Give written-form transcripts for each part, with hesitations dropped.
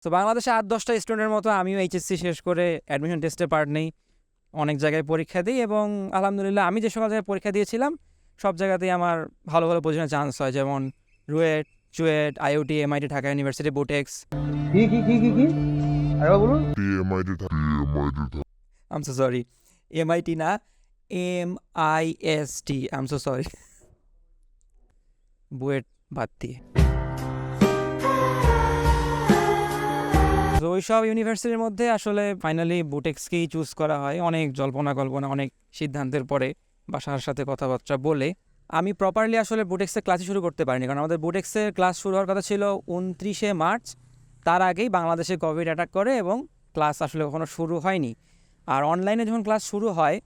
তো বাংলাদেশে 8-10টা স্টুডেন্টের মতো আমিও এইচএসসি শেষ করে অ্যাডমিশন টেস্টে পার্ট নেই, অনেক জায়গায় পরীক্ষা দিই এবং আলহামদুলিল্লাহ আমি যে সকল জায়গায় পরীক্ষা দিয়েছিলাম সব জায়গাতেই আমার ভালো ভালো পজিশনে চান্স হয়, যেমন RUET, CUET, IoT, MIT, Dhaka university, Butex. কি আরে বলুন। আম সো সরি, এমআইটি না, MIST, আম সো সরি, বুয়েট বাদ দিয়ে। তো ওই সব ইউনিভার্সিটির মধ্যে আসলে ফাইনালি বুটেক্সকেই চুজ করা হয়, অনেক জল্পনা কল্পনা, অনেক সিদ্ধান্তের পরে বাসার সাথে কথাবার্তা বলে। আমি প্রপারলি আসলে বুটেক্সের ক্লাসই শুরু করতে পারিনি, কারণ আমাদের বুটেক্সের ক্লাস শুরু হওয়ার কথা ছিল 29শে মার্চ। তার আগেই বাংলাদেশে কোভিড অ্যাটাক করে এবং ক্লাস আসলে কখনো শুরু হয়নি। আর অনলাইনে যখন ক্লাস শুরু হয়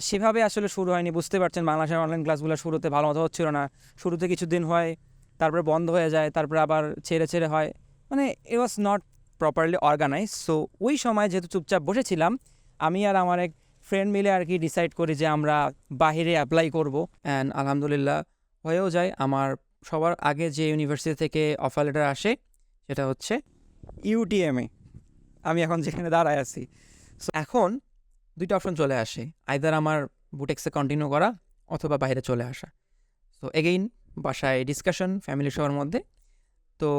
সেভাবে আসলে শুরু হয়নি, বুঝতে পারছেন বাংলাদেশের অনলাইন ক্লাসগুলো শুরুতে ভালো মতো হচ্ছিল না, শুরুতে কিছুদিন হয়, তারপরে বন্ধ হয়ে যায়, তারপরে আবার ছেড়ে ছেড়ে হয়, মানে it was not properly organize. So ওই সময় যেহেতু চুপচাপ বসেছিলাম, আমি আর আমার এক ফ্রেন্ড মিলে আর কি ডিসাইড করি যে আমরা বাহিরে অ্যাপ্লাই করব। অ্যান্ড আলহামদুলিল্লাহ হয়েও যায়। আমার সবার আগে যে ইউনিভার্সিটি থেকে অফার লেটার আসে সেটা হচ্ছে UTMA, আমি এখন যেখানে দাঁড়ায় আছি। সো এখন দুইটা অপশন চলে আসে, আইদার আমার বুটেক্সে কন্টিনিউ করা অথবা বাইরে চলে আসা। সো এগেইন বাসায় ডিসকাশন ফ্যামিলি সবার মধ্যে। তো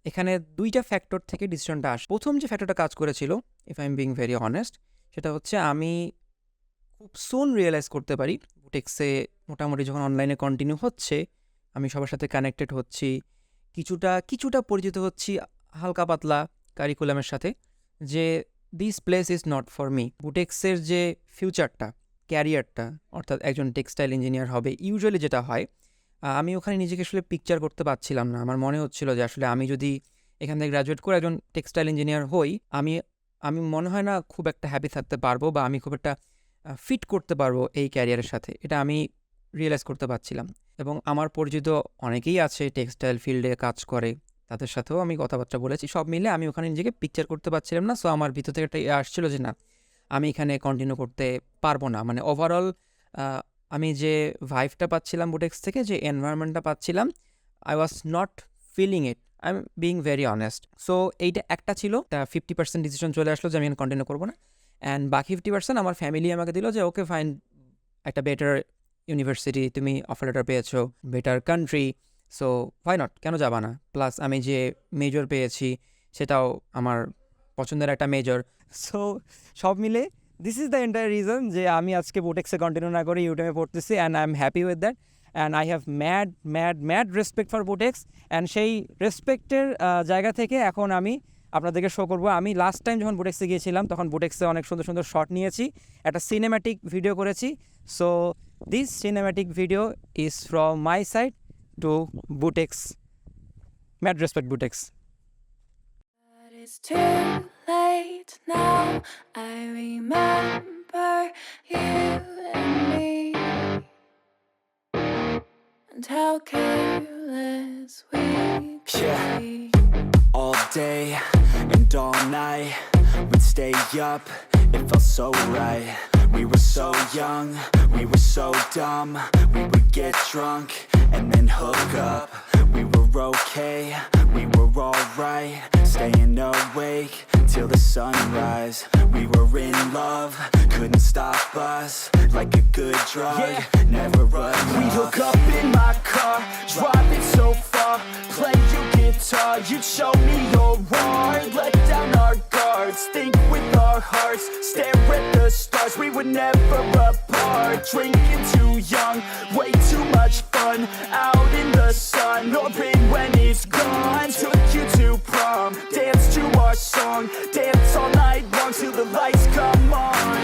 এখানে দুইটা ফ্যাক্টর থেকে ডিসিশনটা আসে। প্রথম যে ফ্যাক্টরটা কাজ করেছিল, if I am being very honest, সেটা হচ্ছে আমি খুব সুন রিয়েলাইজ করতে পারি বুটেক্সে মোটামুটি যখন অনলাইনে কন্টিনিউ হচ্ছে, আমি সবার সাথে কানেক্টেড হচ্ছি, কিছুটা পরিচিত হচ্ছি হালকা পাতলা কারিকুলামের সাথে, যে this place is not for me. বুটেক্সের যে ফিউচারটা, ক্যারিয়ারটা, অর্থাৎ একজন টেক্সটাইল ইঞ্জিনিয়ার হবে ইউজুয়ালি যেটা হয়, আমি ওখানে নিজেকে আসলে পিকচার করতে পারছিলাম না। আমার মনে হচ্ছিল যে আসলে আমি যদি এখান থেকে গ্র্যাজুয়েট করে একজন টেক্সটাইল ইঞ্জিনিয়ার হই, আমি মনে হয় না খুব একটা হ্যাপি থাকতে পারবো বা আমি খুব একটা ফিট করতে পারবো এই ক্যারিয়ারের সাথে, এটা আমি রিয়েলাইজ করতে পারছিলাম। এবং আমার পরিচিত অনেকেই আছে টেক্সটাইল ফিল্ডে কাজ করে, তাদের সাথেও আমি কথাবার্তা বলেছি, সব মিলে আমি ওখানে নিজেকে পিকচার করতে পারছিলাম না। সো আমার ভিতর থেকে একটা আসছিল যে না, আমি এখানে কন্টিনিউ করতে পারবো না। মানে ওভারঅল আমি যে ভাইবটা পাচ্ছিলাম বুটেক্স থেকে, যে এনভায়রনমেন্টটা পাচ্ছিলাম, I was not feeling it, I am being very honest. So এইটা একটা ছিল, 50% ডিসিশন চলে আসলো যে আমি কন্টিনিউ করবো না। অ্যান্ড বাকি 50% আমার ফ্যামিলি আমাকে দিল যে ওকে ফাইন, একটা বেটার ইউনিভার্সিটি তুমি অফার লেটার পেয়েছো, better country, so why not, কেন যাবা না। প্লাস আমি যে মেজর পেয়েছি সেটাও আমার পছন্দের একটা মেজর। সো সব মিলে this is the entire reason যে আমি আজকে বুটেক্সে কন্টিনিউ না করে ইউটিউবে পড়তেছি, and I am happy with that, and I have mad respect for Butex. And সেই রেসপেক্টের জায়গা থেকে এখন আমি আপনাদেরকে শো করবো। আমি লাস্ট টাইম যখন বুটেক্সে গিয়েছিলাম তখন বুটেক্সে অনেক সুন্দর সুন্দর শট নিয়েছি, একটা সিনেম্যাটিক ভিডিও করেছি। So this cinematic video is from my side to Bootex. Mad respect Bootex. It's too late now. I remember you and me, and how careless we could be. All day and all night, we'd stay up, it felt so right. We were so young, we were so dumb. We would get drunk and then hook up. We were okay, we were alright, staying awake till the sunrise. We were in love, couldn't stop us, like a good drug, never enough. We'd hook up in my car, driving so far, play your guitar, you'd show me your art, let down our guards, think with our hearts, stare at the stars, we were never apart, drinking too young, way too much fun, out in the sun, hoping when it's gone, took you to prom, dance to our song, dance all night long till the lights come on.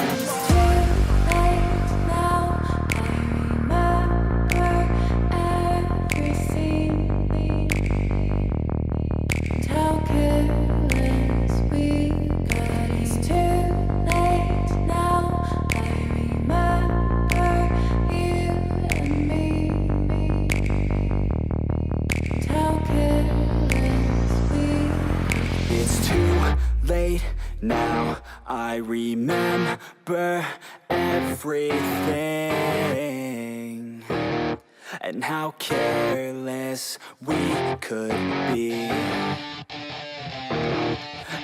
Late now, I remember everything, and how careless we could be.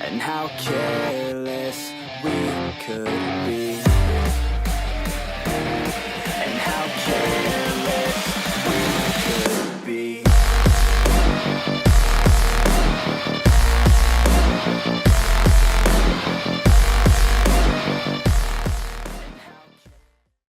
and how careless we could be.